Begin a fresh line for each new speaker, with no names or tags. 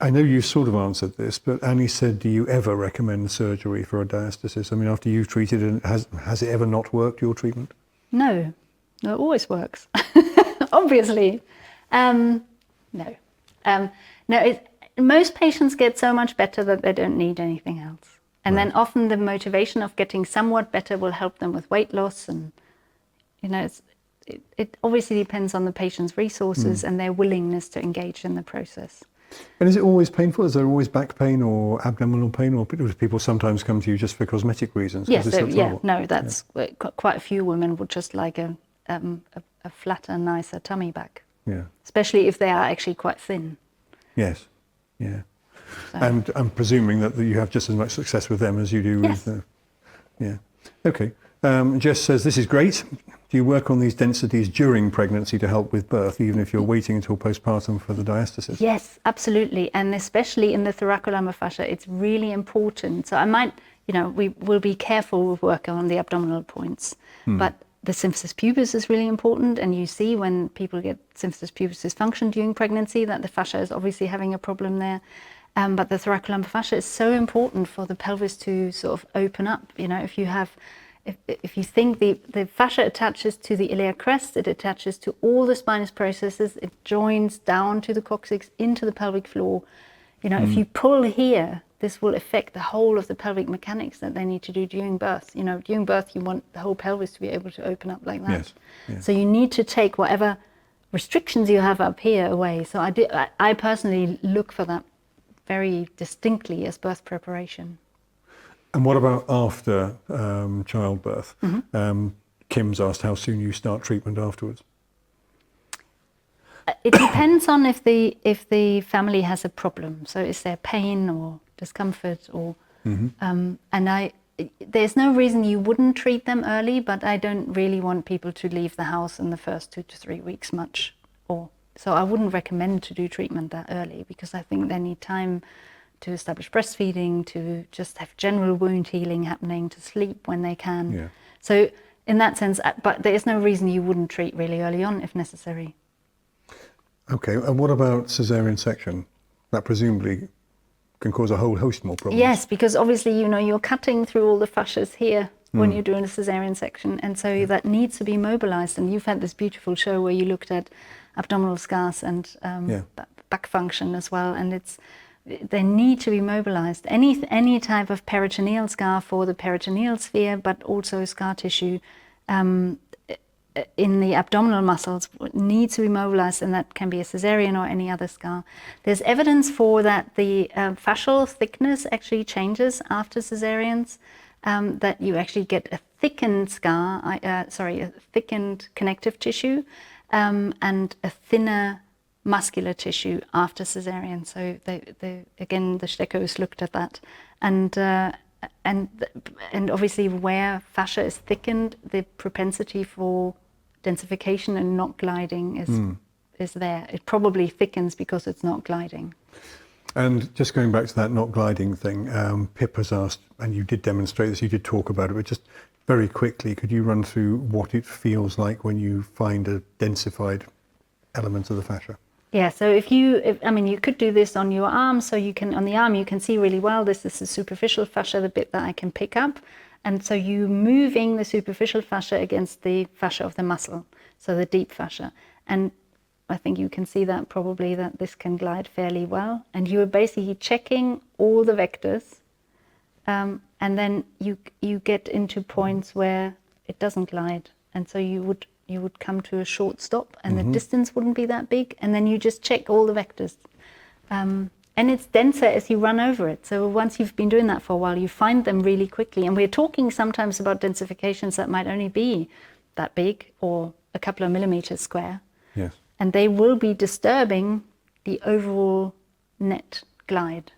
I know you sort of answered this, but Annie said, do you ever recommend surgery for a diastasis? I mean, after you've treated it, has it ever not worked, your treatment?
No, it always works, obviously. No. No, most patients get so much better that they don't need anything else. And then often the motivation of getting somewhat better will help them with weight loss. And, you know, it obviously depends on the patient's resources and their willingness to engage in the process.
And is it always painful? Is there always back pain or abdominal pain, or do people sometimes come to you just for cosmetic reasons?
Yes, that's quite a few women would just like a flatter, nicer tummy back.
Yeah.
Especially if they are actually quite thin.
Yes. Yeah.
So.
And I'm presuming that you have just as much success with them as you do with. Yeah. Okay. Jess says, this is great. Do you work on these densities during pregnancy to help with birth, even if you're waiting until postpartum for the diastasis?
Yes, absolutely. And especially in the thoracolumbar fascia, it's really important. So I might, we will be careful with working on the abdominal points, but the symphysis pubis is really important. And you see when people get symphysis pubis dysfunction during pregnancy that the fascia is obviously having a problem there. But the thoracolumbar fascia is so important for the pelvis to sort of open up. If you think the fascia attaches to the iliac crest, it attaches to all the spinous processes, it joins down to the coccyx into the pelvic floor. If you pull here, this will affect the whole of the pelvic mechanics that they need to do during birth. During birth, you want the whole pelvis to be able to open up like that.
Yes. Yeah.
So you need to take whatever restrictions you have up here away. So I personally look for that very distinctly as birth preparation.
And what about after childbirth? Kim's asked how soon you start treatment afterwards.
It depends on if the family has a problem. So is there pain or discomfort or there's no reason you wouldn't treat them early, but I don't really want people to leave the house in the first 2 to 3 weeks much. So I wouldn't recommend to do treatment that early, because I think they need time to establish breastfeeding, to just have general wound healing happening, to sleep when they can.
Yeah.
So in that sense, but there is no reason you wouldn't treat really early on if necessary.
Okay, and what about caesarean section? That presumably can cause a whole host more problems.
Yes, because obviously, you're cutting through all the fascias here when you're doing a caesarean section, and so that needs to be mobilized. And you've had this beautiful show where you looked at abdominal scars and back function as well, and they need to be mobilized. Any type of peritoneal scar for the peritoneal sphere, but also scar tissue in the abdominal muscles needs to be mobilized, and that can be a caesarean or any other scar. There's evidence for that the fascial thickness actually changes after caesareans, that you actually get a thickened scar, a thickened connective tissue, and a thinner muscular tissue after caesarean. So again, the Steckos looked at that, and obviously where fascia is thickened, the propensity for densification and not gliding is there. It probably thickens because it's not gliding.
And just going back to that not gliding thing, Pip has asked, and you did demonstrate this, you did talk about it, but just very quickly, could you run through what it feels like when you find a densified element of the fascia?
Yeah, so you could do this on your arm, so you can, on the arm you can see really well, this is the superficial fascia, the bit that I can pick up, and so you moving the superficial fascia against the fascia of the muscle, so the deep fascia, and I think you can see that probably that this can glide fairly well, and you are basically checking all the vectors, and then you get into points where it doesn't glide, and so you would come to a short stop, and the distance wouldn't be that big, and then you just check all the vectors. And it's denser as you run over it. So once you've been doing that for a while, you find them really quickly. And we're talking sometimes about densifications that might only be that big or a couple of millimeters square.
Yes.
And they will be disturbing the overall net glide.